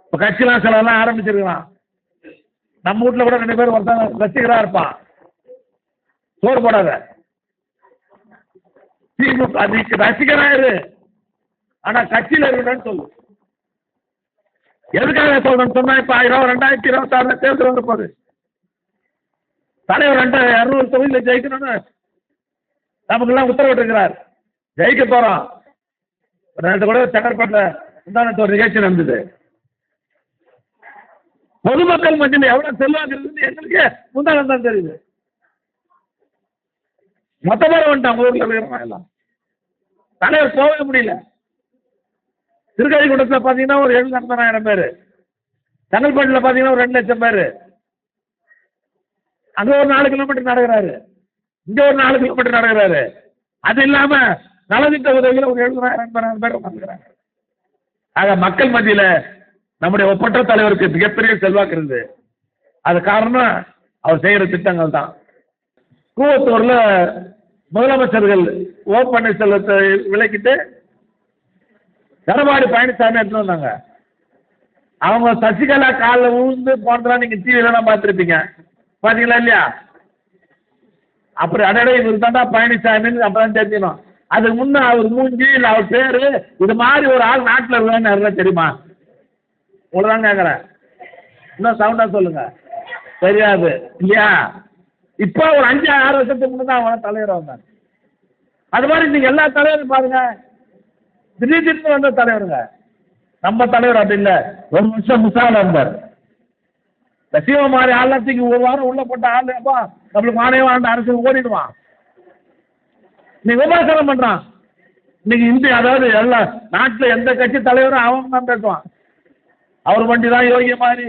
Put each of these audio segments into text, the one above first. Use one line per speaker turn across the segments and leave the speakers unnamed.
இப்ப கட்சிலாம் சிலவெல்லாம் ஆரம்பிச்சிருக்கலாம். நம்ம வீட்டுல கூட 2 பேர் ஒருத்தன் ரசிகரா இருப்பான். சோறு போடாத திமுக ரசிகராயிரு, ஆனா கட்சியில இருக்கணும்னு சொல்லு. எதுக்காக சொல்றேன்னு சொன்னா, இப்ப 2026 தேர்தல் வந்து போகுது. தலைவர் 200 தொகுதியில் ஜெயிக்கணும்னு நமக்கு எல்லாம் உத்தரவிட்டு இருக்கிறார். ஜெயிக்க போறோம். கூட செங்கற்பட்டில் முந்தானத்து ஒரு நிகழ்ச்சி நடந்தது. பொதுமக்கள் மத்தியில் எவ்வளவு செல்வாக்கு இருக்குன்னு எங்களுக்கு முந்தானம் தான் தெரியுது. மொத்த பேர் வந்துட்டாங்க ஊர்ல இருக்கிறவங்க எல்லாம். தலைவர் போகவே முடியல. திருக்கழிக்குண்டத்தில் பாத்தீங்கன்னா ஒரு 7,80,000 பேரு, செங்கல்பட்டுல பாத்தீங்கன்னா ஒரு 2 லட்சம் பேரு. அங்க ஒரு 4 கிலோமீட்டர் நடக்கிறாரு, இங்க ஒரு 4 கிலோமீட்டர் நடக்கிறாரு. அது இல்லாம நலத்திட்ட உதவிகள் ஒரு 70,000-80,000 பேர் வந்துக்கிறாங்க. ஆக மக்கள் மத்தியில நம்முடைய ஒப்பற்ற தலைவருக்கு மிகப்பெரிய செல்வாக்கு இருந்தது. அது காரணம் அவர் செய்யற திட்டங்கள் தான். கூவத்தூர்ல முதலமைச்சர்கள் ஓ பன்னீர்செல்வத்தை விலக்கிட்டு எடப்பாடி பழனிசாமி எடுத்துட்டு வந்தாங்க. அவங்க சசிகலா காலில் விழுந்து போனதெல்லாம் நீங்க டிவிலாம் பார்த்துருப்பீங்க. பாத்தீங்களா இல்லையா? அப்புறம் அடடே இவர் தாண்டா பழனிசாமின்னு அப்பதான் தெரிஞ்சிடும். அதுக்கு முன்ன அவர் மூஞ்சி இல்லை அவர் பேரு இது மாதிரி ஒரு ஆள் நாட்டில் இருக்கான்னு தெரியுமா? உங்களதான் கேட்குறேன். இன்னும் சவுண்டா சொல்லுங்க. தெரியாது இல்லையா? இப்போ ஒரு 5-6 வருஷத்துக்கு முன்னதான் அவன் தலைவர் வந்தாங்க. அது மாதிரி நீங்க எல்லா தலைவரும் பாருங்க, திடீர்னு வந்த தலைவருங்க. நம்ம தலைவர் அப்படி இல்லை. 1 வருஷம் முசால இருந்தார். சீவ மாதிரி ஆள்லாத்துக்கு ஒரு வாரம் உள்ள போட்ட ஆள் நம்மளுக்கு மாநில வாழ்ந்த அரசு ஓடிடுவான். நீ விமர்சனம் பண்றான். இன்னைக்கு இந்தியா அதாவது எல்லா நாட்டில் எந்த கட்சி தலைவரும் அவன் தான் பேசுவான். அவர் வண்டி தான் யோகிய மாதிரி,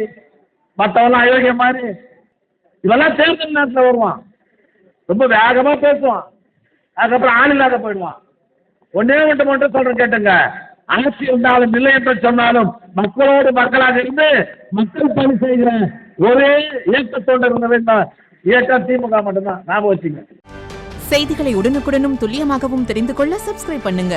மற்றவெல்லாம் அயோக்கிய மாதிரி. இதெல்லாம் தேர்தல் நேரத்தில் வருவான். ரொம்ப வேகமா பேசுவான். அதுக்கப்புறம் ஆள் இல்லாத போயிடுவான். ஒன்னே மட்டும் சொல்றேன் கேட்டுங்க. ஆட்சி இருந்தாலும் இல்லை என்று சொன்னாலும் மக்களோடு மக்களாக இருந்து மக்கள் பணி செய்கிற ஒரே இயக்கத்தோடு இருந்த வேண்டும் இயக்கம் திமுக மட்டும்தான். ஞாபகம் வச்சுங்க.
செய்திகளை உடனுக்குடனும் துல்லியமாகவும் தெரிந்து கொள்ள சப்ஸ்கிரைப் பண்ணுங்க.